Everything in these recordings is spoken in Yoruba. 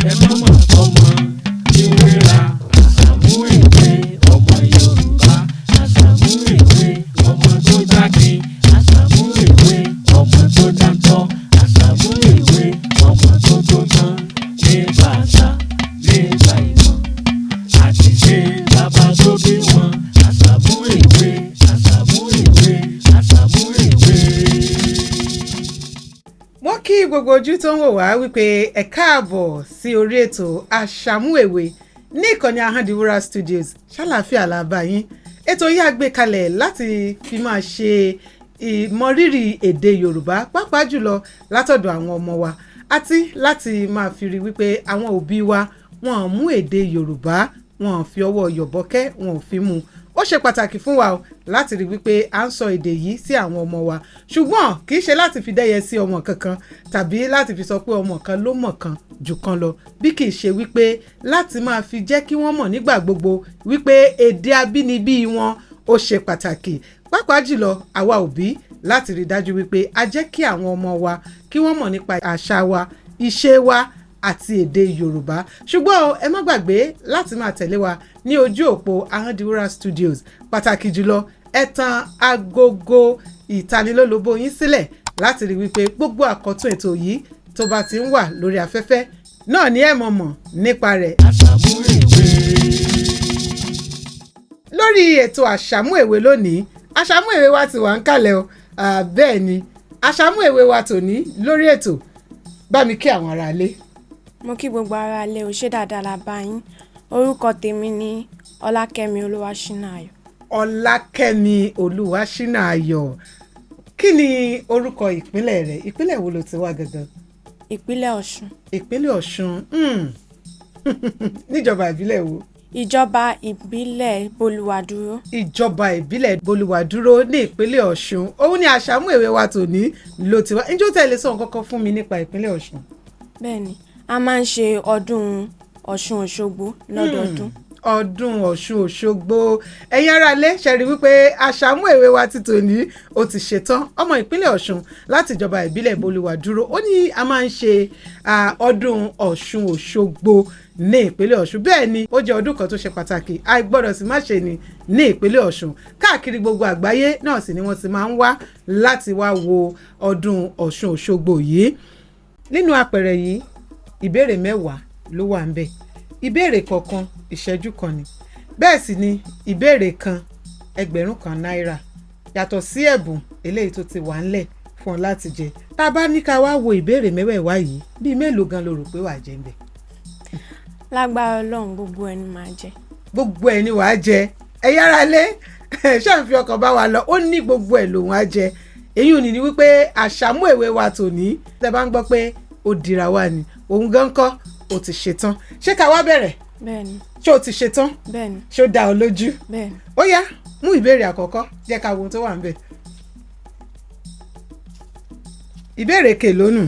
ẹ má mọ̀ fọmọ ìwéra. Àsàmú Ewe ọmọ Yorùbá. Àsàmú Ewe ọmọ tó jáde. Àsàmú Ewe ọmọ tó dáńtọ́. Àsàmú Ewe ọmọ tó tó tán. Nípa àṣà, nípa ìmọ̀, àti ṣe bàbá tó bí wọn. Àsàmú Ewe, Àsàmú Ewe, Àsàmú Ewe. Wọ́n kí gbogbo ojú tó ń wò wá wípé ẹ káàbọ̀ sí orí ètò Àsàmú Ewe ní ìkànnì Ahondiwura Studios. Ṣàlàáfíà la bá yín. Ètò yìí a gbé kalẹ̀ láti fi máa ṣe ìmọrírì èdè Yorùbá pàápàá jùlọ látọ̀dọ̀ àwọn ọmọ wa àti láti máa fi rí wípé àwọn òbí wa wọn ò mú èdè Yorùbá, wọn ò fi ọwọ́ yọ̀bọ́kẹ́, wọn ò fi mú. Ó ṣe pàtàkì fún wa o láti rí wípé à ń sọ èdè yìí sí àwọn ọmọ wa, ṣùgbọ́n kì í ṣe láti fi dẹ́yẹ sí ọmọ kankan tàbí láti fi sọ pé ọmọ kan ló mọ̀ kan jù kan lọ, bí kì í ṣe wípé láti máa fi jẹ́ kí wọ́n mọ̀ nígbà gbogbo wípé èdè abínibí wọn ó ṣe pàtàkì, pàápàá jùlọ àwa òbí láti rí dájú wípé a jẹ́ kí àwọn ọmọ wa kí wọ́n mọ̀ nípa àṣà wa, ìṣe wa àti èdè Yorùbá. Ṣùgbọ́n ẹ má gbàgbé láti máa tẹ̀lé wa ní ojú òpó Ahondiwura Studios. Pàtàkì jùlọ ẹ tan agogo ìtanilólobó yín sílẹ̀ láti rí wípé gbogbo àkọ́tún ètò yìí tó bá ti ń wà lórí afẹ́fẹ́ náà ni ẹ mọ̀ nípa rẹ̀. Àsàmú Ewe. Lórí ètò Àsàmú Ewe lónìí, Àsàmú Ewe wa ti wà ń kalẹ̀ o. Bẹ́ẹ̀ ni Àsàmú Ewe wa tòní lórí ètò. Bá mi kí àwọn ará ilé. Mo kí gbogbo ará ilé o, ṣé dáadáa la bá yín. Orúkọ tèmi ni Olakemi Oluwasinaayo. Olakemi Oluwasinaayo. Kí ni orúkọ ìpínlẹ̀ rẹ̀? Ìpínlẹ̀ wo ló ti wá gangan? Ìpínlẹ̀ Ọ̀ṣun. Ìpínlẹ̀ Ọ̀ṣun. Níjọba ìbílẹ̀ wo? Ìjọba ìbílẹ̀ Bolúwadúró. Ìjọba ìbílẹ̀ Bolúwadúró ní ìpínlẹ̀ Ọ̀ṣun. Òun ni Àsàmú Ewe wa tòní ló ti wá. Ǹjẹ́ ó tẹ̀lé sọ nǹkan kan fún mi nípa ìpínlẹ̀ Ọ̀ṣun? Bẹ́ẹ̀ni, a máa ń ṣe ọdún Ọ̀ṣun Òṣogbo lọ́dọọdún. Ọdún Ọ̀ṣun Òṣogbo. Ẹ̀yin ará ilé ṣe rí wípé Àsàmú Ewe wa ti tòní ó ti ṣetán. Ọmọ ìpínlẹ̀ Ọ̀ṣun láti ìjọba ìbílẹ̀ Bolúwadúró. Ó ní a máa ń ṣe ọdún Ọ̀ṣun Òṣogbo ní ìpínlẹ̀ Ọ̀ṣun. Bẹ́ẹ̀ ni ó jẹ́ ọdún kan tó ṣe pàtàkì, àìgbọ́dọ̀ sì má ṣe ní ìpínlẹ̀ Ọ̀ṣun. Káàkiri gbogbo àgbáyé náà sì ni wọ́n ti máa ń wá láti wá wo ọdún Ọ̀ṣun Òṣogbo yìí. Nínú àpẹẹrẹ yìí, ìbéèrè 10 ló wà ń bẹ̀. Ìbéèrè kọ̀ọ̀kan ìṣẹ́jú kan ni. Bẹ́ẹ̀ sì ni ìbéèrè kan Ẹgbẹ̀rún náírà. Yàtọ̀ sí ẹ̀bùn eléyìí tó ti wà ńlẹ̀ fún ọ láti jẹ. Tá a bá ní ká wá wo ìbéèrè 10 yìí, bíi mélòó gan lo rò pé wàá jẹ ń bẹ̀? Lágbára Ọlọ́run gbogbo ẹni máa jẹ. Gbogbo ẹni wàá jẹ. Ẹ yára lé ṣáà ń fi ọkàn bá wa lọ. Ó ní gbogbo ẹ̀ lòun á jẹ. Èyí ò ní ní wípé Àsàmú Ewe wa tòní tẹ́ bá ń gbọ́ pé ó dira wa ni. Òun gan kọ́ ó ti ṣetán. Ṣé ká wá bẹ̀rẹ̀? Bẹ́ẹ̀ni. Ṣé o ti ṣetán? Bẹ́ẹ̀ni. Ṣé ó dá ọ lójú? Bẹ́ẹ̀ni. Ó yá, mú ìbéèrè àkọ́kọ́, jẹ́ ká wo ohun tó wà ń bẹ̀. Ìbéèrè kèlónù?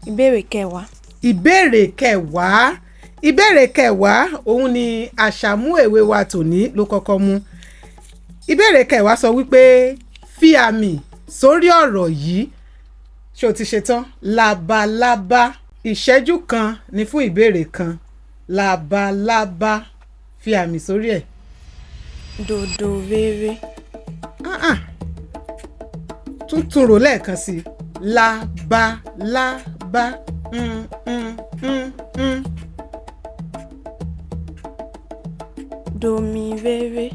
Ìbéèrè 10. Ìbéèrè 10. Ìbéèrè 10 òun ni Àsàmú Ewe wa tòní ló kọ́kọ́ mú. Ìbéèrè 10 sọ wípé fi àmì sórí ọ̀rọ̀ yìí. Ṣé o ti ṣetán? Labalábá. Ìṣẹ́jú kan ni fún ìbéèrè kan. Labalábá. Fi àmì sórí ẹ̀. Dòdò rere. Tún rò lẹ́ẹ̀kan sí. Labalábá. Domi rere.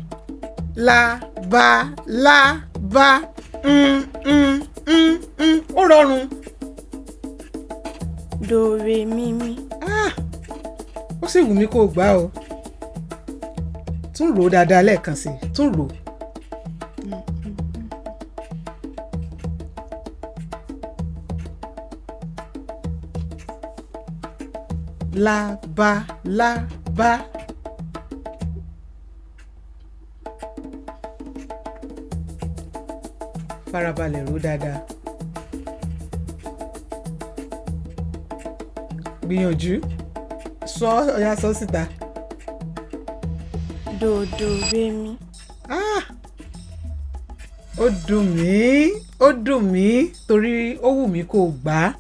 Labalábá. Ó rọrùn. Dòre mímí. Ó sì wù mí kó gbà o. Tún rò dáadáa lẹ́ẹ̀kan sí. Tún rò. Labalábá. Farabalẹ̀ rò dáadáa. Gbìyànjú. Ọ̀yá sọ síta. Dòdò rémi. Ó dùn mí torí ó wù mí kó gbà á.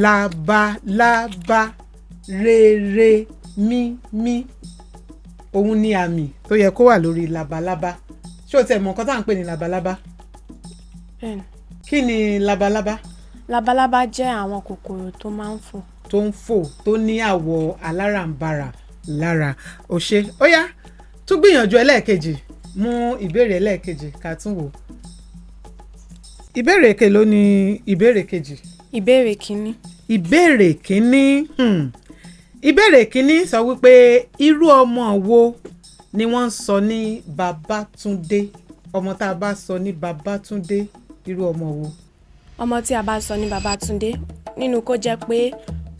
Labalábá. rere mímí òun ni àmì tó yẹ kó wà lórí labalábá ṣé o tẹ̀ mọ̀ nǹkan tá à ń pè ní labalábá bẹ́ẹ̀ni. kí ni labalábá Labalábá jẹ́ àwọn kòkòrò tó máa ń fò. tó ń fò tó ní àwọ̀ aláràǹbarà lára ó ṣe ó yá tún gbìyànjú ẹlẹ́ẹ̀kejì mú ìbéèrè ẹlẹ́ẹ̀kejì ká tún wò ìbéèrè èké ló ní ìbéèrè kejì. Ìbéèrè kínní. Ìbéèrè kínní ìbéèrè kínní sọ wípé irú ọmọ wo ni wọ́n ń sọ ní Babátúndé ọmọ tá a bá sọ ní Babátúndé irú ọmọ wo. Ọmọ tí a bá sọ ní Babátúndé nínú kó jẹ́ pé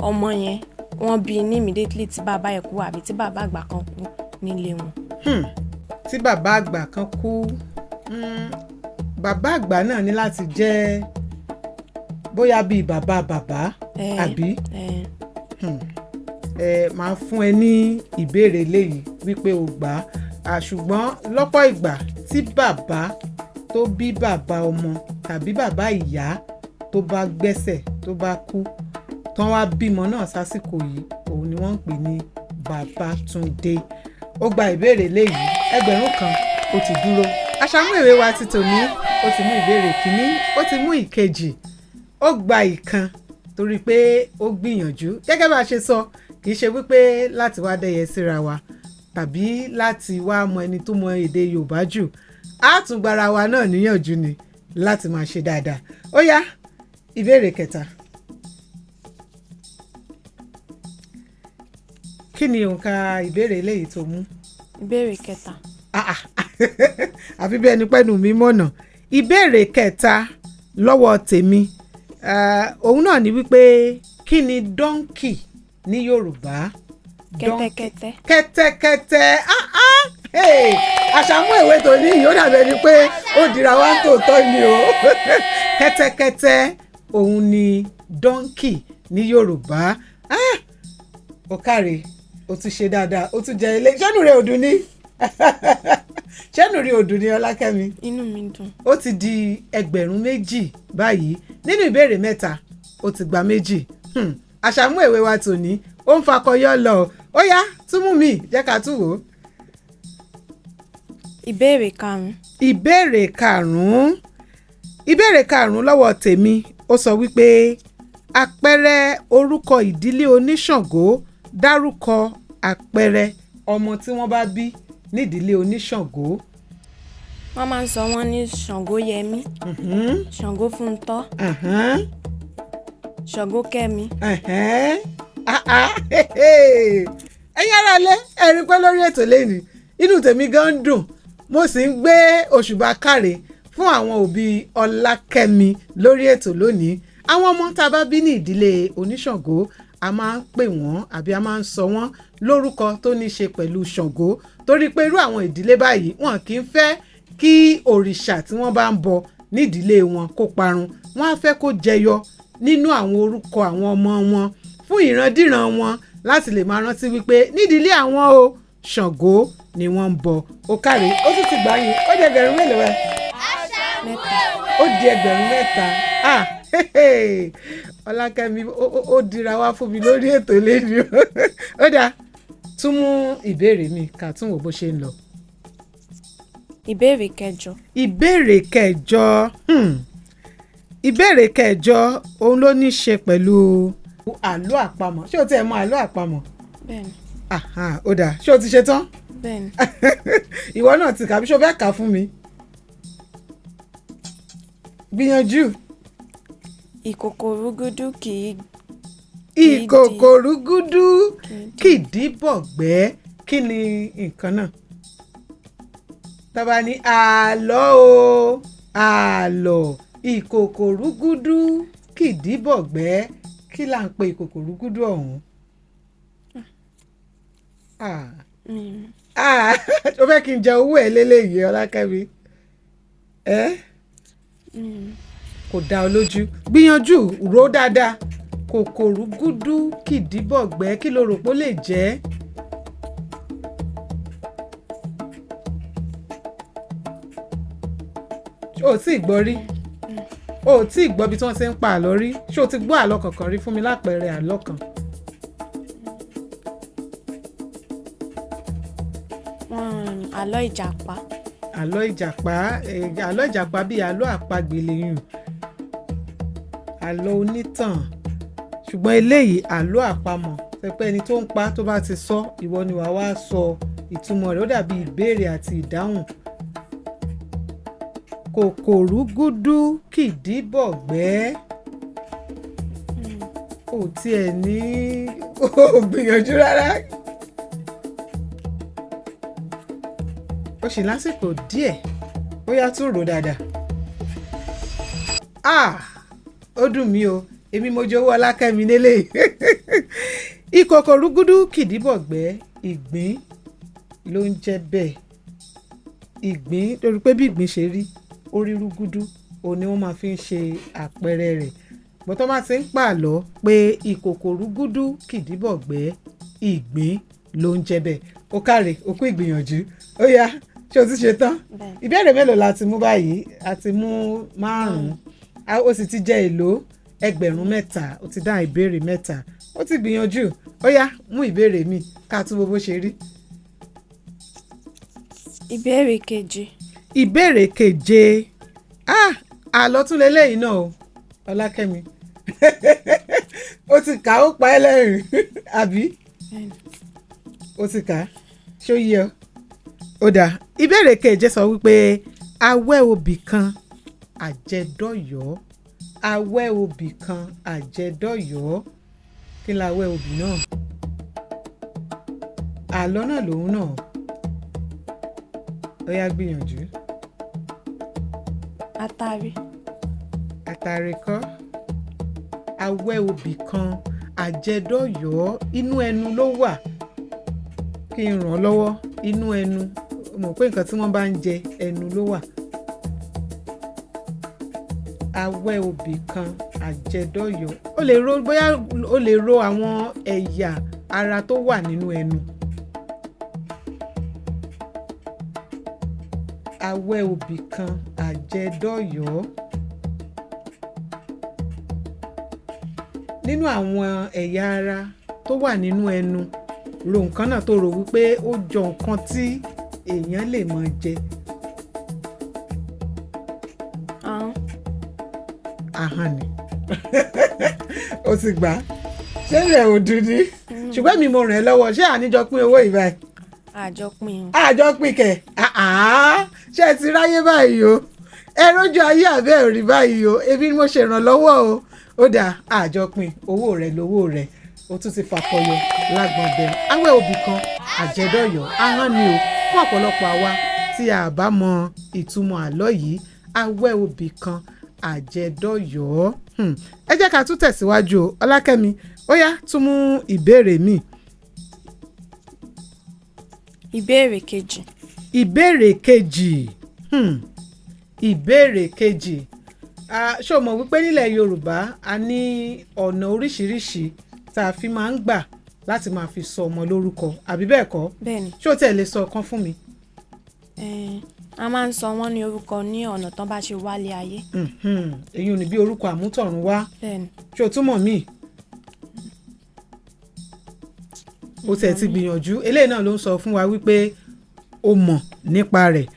ọmọ yẹn wọ́n bí ní immediately tí bàbá ẹ̀ kú àbí tí bàbá àgbà kan kú nílé wọn. Tí bàbá àgbà kan kú bàbá àgbà náà ní láti jẹ́ bóyá bíi bàbá àbí máa fún ẹ ní ìbéèrè léyìí wípé o gbà á ṣùgbọ́n lọ́pọ̀ ìgbà tí bàbá tó bí bàbá ọmọ tàbí bàbá ìyá tó bá gbẹ́sẹ̀ tó bá kú tán wá bímọ náà sásìkò yìí òun ni wọ́n ń pè ní Babátúndé ó gba ìbéèrè léyìí 1000 ó ti dúró. Àsàmú Ewe wa ti tòní ó ti mú ìbéèrè kínní ó ti mú ìkejì ó gba ìkan torí pé ó gbìyànjú gẹ́gẹ́ bá a ṣe sọ kì í ṣe wípé láti wá dẹ́yẹ síra wa tàbí láti wá mọ ẹni tó mọ èdè Yorùbá jù àtúngbára wa náà níyànjú ni láti máa ṣe dáadáa. Ó yá ìbéèrè kẹta. Kí ni òǹkà ìbéèrè eléyìí tó mú? Ìbéèrè kẹta. Àfi bí ẹni pẹ́nu mi mọ̀nà. Ìbéèrè kẹta lọ́wọ́ tèmi òun náà ni wípé kí ni donkey ní Yorùbá? Kẹ́tẹ́kẹ́tẹ́. Kẹ́tẹ́kẹ́tẹ́ Àsàmú Ewe tó ní yóò dàbẹ̀ ni pé ó dira wá tòótọ́ ni o kẹ́tẹ́kẹ́tẹ́ òun ni donkey ní Yorùbá. Ó káre ó tún ṣe dáadáa ó tún jẹ ilé ṣẹ́nu rẹ̀ òdùn ní ṣẹ́nu rẹ̀ òdùn ní Ọlákẹ́mi. Inú mi dùn. Ó ti di 2,000 báyìí nínú ìbéèrè 3 ó ti gba 2. Àsàmú Ewe wa tòní ó ń fakọyọ lọ ó yá tún mú mi jẹ́ ká tún wò ó. Ìbéèrè 5. Ìbéèrè 5. Ìbéèrè 5 lọ́wọ́ tèmi ó sọ wípé àpẹẹrẹ orúkọ ìdílé oníṣàngó dárúkọ àpẹẹrẹ ọmọ tí wọ́n bá bí nídìílé oníṣàngó. Wọ́n máa ń sọ wọ́n ní Ṣàngóyẹmí, Ṣàngófúntọ́, Ṣàngókẹ́mi. Ẹ̀yin ará ilé ẹ̀rí pé lórí ètò lẹ́nu inú tèmi gan dùn mo sì ń gbé òṣùbà káre fún àwọn òbí Ọlákẹ́mi lórí ètò lónìí. Àwọn ọmọ tá a bá bí ní ìdílé oníṣàngó a máa ń pè wọ́n àbí a máa ń sọ wọ́n lórúkọ tó ní ṣe pẹ̀lú Ṣàngó torí pé irú àwọn ìdílé báyìí wọn kì í fẹ́ kí òrìṣà tí wọ́n bá ń bọ nídìílé wọn kó parun wọ́n á fẹ́ kó jẹyọ nínú àwọn orúkọ àwọn ọmọ wọn fún ìrandíran wọn láti lè máa rántí wípé nídìílé àwọn o Ṣàngó ni wọ́n ń bọ. Ó káre ó tún ti gbà yín ó di 1000 mélòó ẹ? Ó di 1000 Ọlákẹ́mi ó dira wá fún mi lórí ètò lẹ́nu ó dáa tún mú ìbéèrè mi ká tún wò bó ṣe ń lọ. Ìbéèrè 6. Ìbéèrè 6. Ìbéèrè 6 òun ló ní ṣe pẹ̀lú àlọ́ àpamọ̀ ṣé o tiẹ̀ mọ àlọ́ àpamọ̀? Bẹ́ẹ̀ni. Ó dáa ṣé o ti ṣe tán? Bẹ́ẹ̀ni. Ìwọ náà ti kà bí ṣé o fẹ́ kà fún mi? Gbìyànjú. Ìkòkòrúgúdú ìkòkòrúgúdú kìdíbọ̀gbẹ́ kí ni nǹkan náà? Tọ́ba ní àlọ́ o àlọ́ ìkòkòrúgúdú kìdíbọ̀gbẹ́ kí là ń pe ìkòkòrúgúdú ọ̀hún? Ó fẹ́ kí n jẹ owó ẹ̀ lélẹ́yìí Ọlákẹ́mi kò dá ọ lójú gbìyànjú rò dáadáa kòkòrúgúdú kìdíbọ̀gbẹ́ kí ló rò pé ó lè jẹ́? o tí ì gbọ́ rí o tí ì gbọ́ bí tí wọ́n ti ń pa àlọ́ rí ṣé o ti gbọ́ àlọ́ kankan rí fún mi lápẹẹrẹ àlọ́ kan? àlọ́ ìjàpá. àlọ́ ìjàpá bíi àlọ́ àpagbè lèyùn àlọ́ onítàn ṣùgbọ́n eléyìí àlọ́ àpamọ̀ pẹpẹ ẹni tó ń pa tó bá ti sọ ìwọ ni wàá wá sọ ìtumọ̀ rẹ̀ ó dàbí ìbéèrè àti ìdáhùn. kòkòrúgúdú kìdíbọ̀gbẹ́ ò tiẹ̀ ní gbìyànjú rárá. ó sì lásìkò díẹ̀ ó yá tún rò dáadáa. ó dùn mí o èmi mo jowó Ọlákẹ́mi nílé ìkòkòrúgúdú kìdíbọ̀gbẹ́ ìgbín ló ń jẹ́ bẹ́ẹ̀. ìgbín lórí pé bí ìgbín ṣe rí orí rúgúdú òun ni wọ́n máa fi ń ṣe àpẹẹrẹ rẹ̀ bọ́tọ́ bá ti ń pààlọ́ pé ìkòkòrúgúdú kìdíbọ̀gbẹ́ ìgbín ló ń jẹ́ bẹ́ẹ̀. ó káre ó kú ìgbìyànjú ó yá ṣé o ti ṣe tán ìbéèrè mélòó la ti mú báyìí a ti mú 5 ó sì ti jẹ́ èlò 3,000 ó ti dá ìbéèrè 3 ó ti gbìyànjú ó yá mú ìbéèrè mi ká tún bó ṣe rí. ìbéèrè keje. ìbéèrè keje àlọ́ tún lélẹ́yìn náà o Ọlákẹ́mi ó ti kà ó pa ẹ́ lẹ́rìn àbí ó ti kà á ṣó yẹ ọ́ ó dáa. ìbéèrè keje sọ wípé awẹ́ obì kan àjẹdọ́yọ̀ọ́ awẹ́ obì kan àjẹdọ́yọ̀ọ́ kí la awẹ́ obì náà àlọ́ náà lòun náà ó yá gbìyànjú. Atari. Atari kọ́ awẹ́ obì kan àjẹdọ́yọ̀ọ́ inú ẹnu ló wà kí n ràn ọ́ lọ́wọ́ inú ẹnu mọ̀ pé nǹkan tí wọ́n bá ń jẹ ẹnu ló wà. awẹ́ obì kan àjẹdọ́yọ̀ọ́ ó lè ro bóyá ó lè ro àwọn ẹ̀yà ara tó wà nínú ẹnu. awẹ́ obì kan àjẹdọ́yọ̀ọ́ nínú àwọn ẹ̀yà ara tó wà nínú ẹnu ro nǹkan náà tó rò wípé ó jọ nǹkan tí èèyàn lè máa jẹ. ahọ́n ni ó ti gbà ṣé rẹ̀ ò dùn ní ṣùgbọ́n mi mo ràn ẹ́ lọ́wọ́ ṣé àníjọ pín owó ìbáyìí. àjọpín kẹ̀ ṣé ẹ ti ráyé báyìí o ẹ rójú ayé àbẹ́ ò rí báyìí o ebi ni mo ṣèrànlọ́wọ́ o ó dáa àjọpín owó rẹ̀ lówó rẹ̀ ó tún ti fakọyọ lágbọ̀n bẹ́ẹ̀. awẹ́ obì kan àjẹdọ́yọ̀ọ́ ahọ́n ni o fún ọ̀pọ̀lọpọ̀ àwa tí a bá mọ ìtumọ̀ àlọ́ yìí awẹ́ obì kan àjẹdọ́yọ̀ọ́. ẹ jẹ́ ká tún tẹ̀síwájú o Ọlákẹ́mi ó yá tún mú ìbéèrè mi. ìbéèrè kejì. ìbéèrè kejì ìbéèrè kejì ṣé o mọ̀ wípé nílẹ̀ Yorùbá a ní ọ̀nà oríṣiríṣi tá a fi máa ń gbà láti máa fi sọ ọmọ lórúkọ àbí bẹ́ẹ̀ kọ́? Bẹ́ẹ̀ni. ṣé o tẹ̀ lè sọ ọ̀kan fún mi? A máa ń sọ wọ́n ní orúkọ ní ọ̀nà tán bá ṣe wálé ayé. èyí ò ní bí orúkọ àmútọ̀run wá. Bẹ́ẹ̀ni. ṣé o túmọ̀ mí? o tẹ̀ ti gbìyànjú eléyìí náà ló ń sọ fún wa wípé o mọ̀ nípa rẹ̀.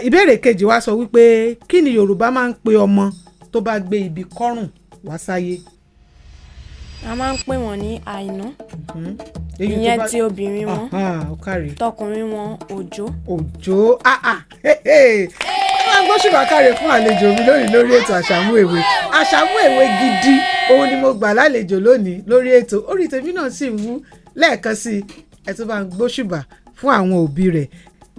ìbéèrè kejì wa sọ wípé kí ni Yorùbá máa ń pe ọmọ tó bá gbé ibi kọ́rùn wá sáyé? A máa ń pè wọ́n ní àìná. ìyẹn ti obìnrin wọn. tọkùnrin wọn òjó. òjó ẹ máa gbọ́ ṣùgbọ́n káre fún àlejò mi lónìí lórí ètò Àsàmú Ewe. Àsàmú Ewe gidi òun ni mo gbà lálejò lónìí lórí ètò orí tèmi náà sì ń wú lẹ́ẹ̀kan sí ẹ tó bá ń gbóṣùbà fún àwọn òbí rẹ̀.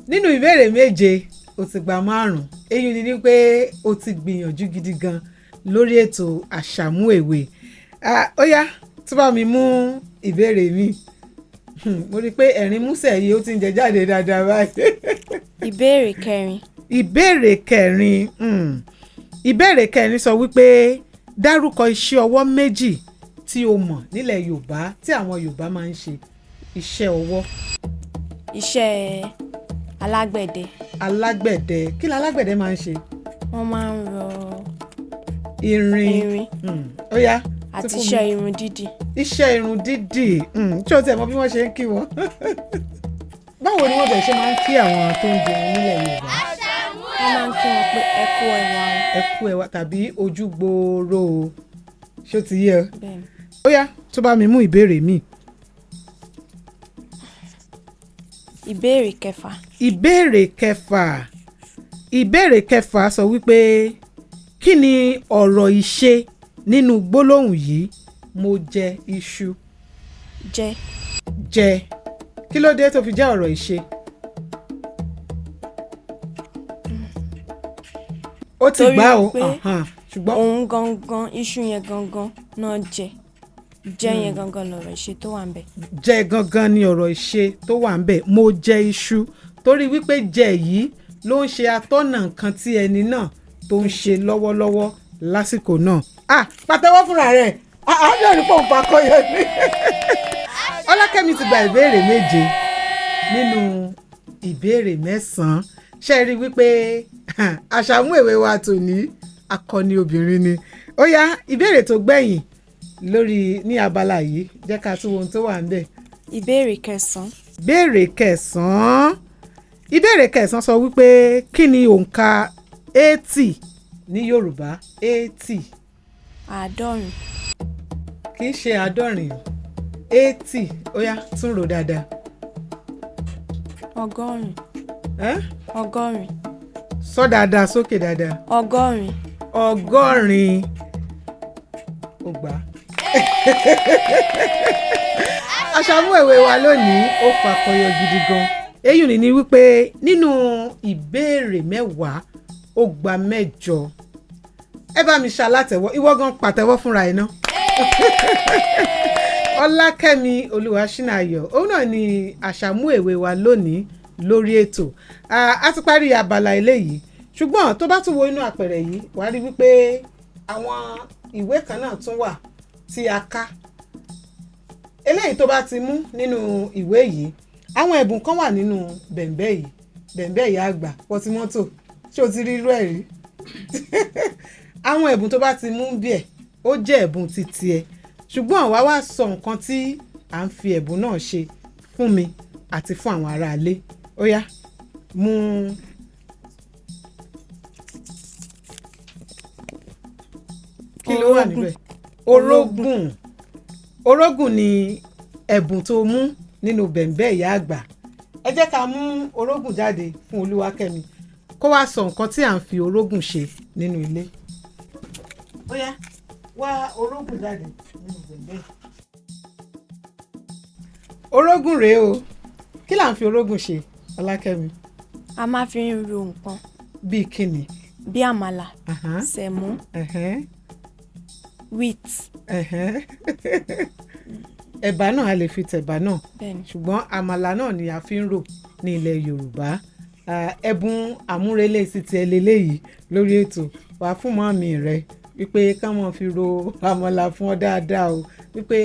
nínú ìbéèrè 7 o ti gba 5 èyí ni pé o ti gbìyànjú gidi gan lórí ètò Àsàmú Ewe. ó yá tó bá mi mú ìbéèrè mi mo rí i pé ẹ̀rín músẹ̀ yìí ó ti ń jẹ jáde dáadáa báyìí. ìbéèrè kẹrin. ìbéèrè kẹrin ìbéèrè kẹrin sọ wípé dárúkọ iṣẹ́ ọwọ́ méjì tí o mọ̀ nílẹ̀ Yorùbá tí àwọn Yorùbá máa ń ṣe iṣẹ́ ọwọ́. iṣẹ́ alágbẹ̀dẹ. alágbẹ̀dẹ kí ni alágbẹ̀dẹ máa ń ṣe? wọ́n máa ń rọ irin. ó yá àti iṣẹ́ irun dídì. iṣẹ́ irun dídì ṣé o tẹ̀ mọ̀ bí wọ́n ṣe ń kí wọn? báwo ni wọ́n bẹ̀ ṣe máa ń kí àwọn tó ń jẹun nílẹ̀ Yorùbá? wọ́n máa ń kí wọn pé ẹ kú ẹwà o. ẹ kú ẹwà tàbí ojú gbòòrò o, ṣó ti yẹ ọ. Bẹ́ẹ̀ni. ó yá tó bá mi mú ìbéèrè mi. ìbéèrè kẹfà. ìbéèrè kẹfà. ìbéèrè kẹfà sọ wípé kí ni ọ̀rọ̀ ìṣe nínú gbólóhùn yìí mo jẹ iṣu? jẹ. jẹ. kí ló dé tó fi jẹ́ ọ̀rọ̀ ìṣe? ó ti gbà ó ṣùgbọ́n òun gangan iṣu yẹn gangan náà jẹ yẹn gangan lọ̀rọ̀ ìṣe tó wà ń bẹ̀. jẹ gangan ni ọ̀rọ̀ ìṣe tó wà ń bẹ̀. mo jẹ iṣu torí wípé jẹ yìí ló ń ṣe atọ́nà nǹkan tí ẹni náà tó ń ṣe lọ́wọ́lọ́wọ́ lásìkò náà. pàtẹ́wọ́ fúnra rẹ̀ àádọ́ ní pọ̀npá kọyọ ní. Ọlákẹ́mi ti gba ìbéèrè 7 nínú ìbéèrè 9. ṣe rí wípé Àsàmú Ewe wa tòní akọni obìnrin ni. ó yá ìbéèrè tó gbẹ̀yìn lórí ní abala yìí jẹ́ ká tún wo ohun tó wà ń bẹ̀. ìbéèrè 9. ìbéèrè 9. ìbéèrè 9 sọ wípé kí ni òǹkà 80 ní Yorùbá? 80. 70. kì í ṣe 70. 80. ó yá tún rò dáadáa. 100. 100. sọ dáadáa sókè dáadáa. 100. 100. ó gbà. Àsàmú Ewe wa lónìí ó fakọyọ gidi gan. èyí ni wípé nínú ìbéèrè 10 ó gba 8. ẹ bá mi ṣalátẹ̀wọ́ ìwọ gan pàtẹ́wọ́ fúnra ẹ̀ náà. Olakemi Oluwasinaayo òun náà ni Àsàmú Ewe wa lónìí lórí ètò. a ti parí abala eléyìí ṣùgbọ́n tó bá tún wo inú àpẹẹrẹ yìí wàá rí wípé àwọn ìwé kan náà tún wà tí a ká. eléyìí tó bá ti mú nínú ìwé yìí àwọn ẹ̀bùn kan wà nínú bẹ̀m̀bẹ̀ yìí bẹ̀m̀bẹ̀ yìí àgbà pọtimọ́tò ṣé o ti rí irú ẹ̀ rí? àwọn ẹ̀bùn tó bá ti mú bí ẹ̀ ó jẹ́ ẹ̀bùn ti tiẹ̀ ṣùgbọ́n wá wá sọ nǹkan tí à ń fi ẹ̀bùn náà ṣe fún mi àti fún àwọn aráalé. ó yá mú kí ló wà níbẹ̀? orógùn. orógùn ni ẹ̀bùn tó mú nínú bẹ̀m̀bẹ̀ ìyá àgbà. ẹ jẹ́ ká mú orógùn jáde fún Olúwakẹ́mi kó wá sọ nǹkan tí à ń fi orógùn ṣe nínú ilé. ó yá wá orógùn jáde nínú bẹ̀m̀bẹ̀. orógùn rèé o, kí là ń fi orógùn ṣe Ọlákẹ́mi? a máa fi ń ro nǹkan. bíi kíni? bí àmàlà, sẹ̀mó, wheat. ẹ̀bà náà a lè fi tẹ̀bà náà Bẹ́ẹ̀ni. ṣùgbọ́n àmàlà náà ni a fi ń rò ní ilẹ̀ Yorùbá. ẹ̀bùn àmúrelé sí ti ẹlẹ́lẹ́yìí lórí ètò wà fún mọ́mì rẹ wípé ká mọ̀ fi ro àmàlà fún ọ dáadáa o wípé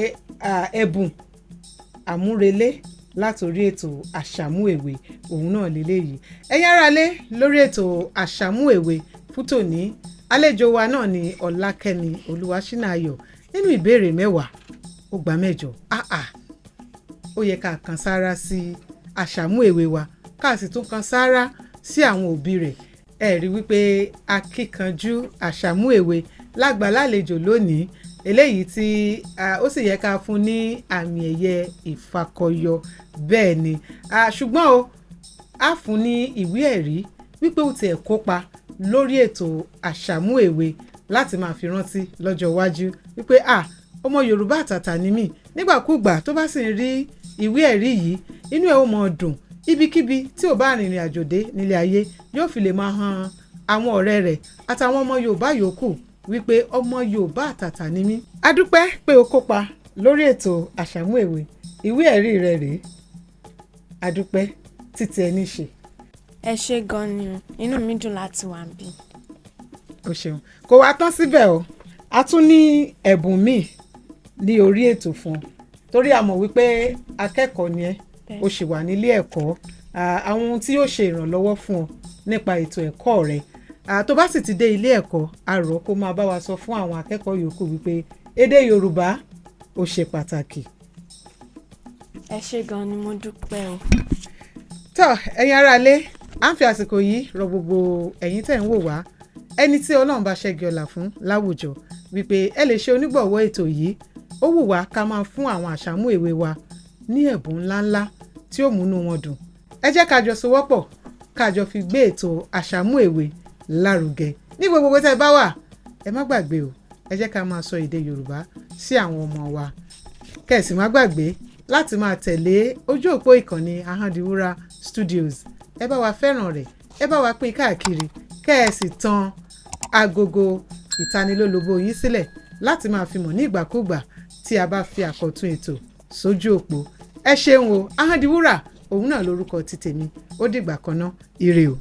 ẹ̀bùn àmúrelé látòrí ètò Àsàmú Ewe òun náà lélẹ́yìí. ẹ̀yin aráalé lórí ètò Àsàmú Ewe fún tòní àlejò wa náà ni Olakemi Oluwasinaayo. nínú ìbéèrè 10 ó gba 8. ó yẹ ká kan sára sí Àsàmú Ewe wa ká sì tún kan sára sí àwọn òbí rẹ̀. ẹ rí wípé akíkanjú Àsàmú Ewe lágbàlálejò lónìí eléyìí tí ó sì yẹ ká fún ní àmì ẹ̀yẹ ìfakọyọ bẹ́ẹ̀ ni ṣùgbọ́n o a fún ní ìwé ẹ̀rí wípé ó tiẹ̀ kópa lórí ètò Àsàmú Ewe láti máa fi rántí lọ́jọ́ iwájú wípé ọmọ Yorùbá àtàtà ni mí. nígbàkúgbà tó bá sì ń rí ìwé ẹ̀rí yìí inú ẹ̀ ó mọ̀ dùn ibikíbi tí ò bá rìnrìn àjò dé nílé ayé yóò fi lè máa han àwọn ọ̀rẹ́ rẹ̀ àtàwọn ọmọ Yorùbá yòókù wípé ọmọ Yorùbá àtàtà ni mí. a dúpẹ́ pé o kópa lórí ètò Àsàmú Ewe. ìwé ẹ̀rí rẹ̀ rèé. a dúpẹ́ títí ẹni ṣe. ẹ ṣé gan ni o, inú mi dùn láti wà níbí. o ṣeun. kò wá tán síbẹ̀ o a tún ní ẹ̀bùn míì ní orí ètò fún ọ torí a mọ̀ wípé akẹ́kọ̀ọ́ ni ẹ́ o ṣì wà nílé ẹ̀kọ́. àwọn ohun tí yóò ṣe ìrànlọ́wọ́ fún ọ nípa ètò ẹ̀kọ́ rẹ tó bá sì ti dé ilé ẹ̀kọ́ a rọ̀ kó máa bá wa sọ fún àwọn akẹ́kọ̀ọ́ yòókù wípé èdè Yorùbá ó ṣe pàtàkì. ẹ ṣé gan ni mo dúpẹ́ o. tọ́ ẹ̀yin aráalé à ń fi àsìkò yìí rọ gbogbo ẹ̀yin tẹ̀ ń wò wá ẹni tí Ọlọ́run bá ṣẹ́gi ọlá fún láwùjọ wípé ẹ lè ṣe onígbọ̀wọ́ ètò yìí ó wù wá ká máa fún àwọn àṣàmú èwe wa ní ẹ̀bùn ńláńlá tí ó múnú wọn dùn ẹ jẹ́ ká jọ sowọ́pọ̀ ká jọ fi gbé ètò àṣàmú èwe lárugẹ ní gbogbo tẹ́ bá wà ẹ má gbàgbé o ẹ jẹ́ ká máa sọ èdè Yorùbá sí àwọn ọmọ wa kẹ̀sì má gbàgbé láti máa tẹ̀lé ojú òpó ìkànnì Ahondiwura Studios ẹ bá wa fẹ́ràn rẹ̀ ẹ bá wa pín káàkiri kẹ́ẹ̀sì tan agogo ìtanilólobó yín sílẹ̀ láti máa fi mọ̀ ní ìgbàkúgbà tí a bá fi àkọ́tún ètò sójú òpó ẹ ṣeun o Ahondiwura òun náà lórúkọ ti tèmi ó dìgbà kan náà ire o.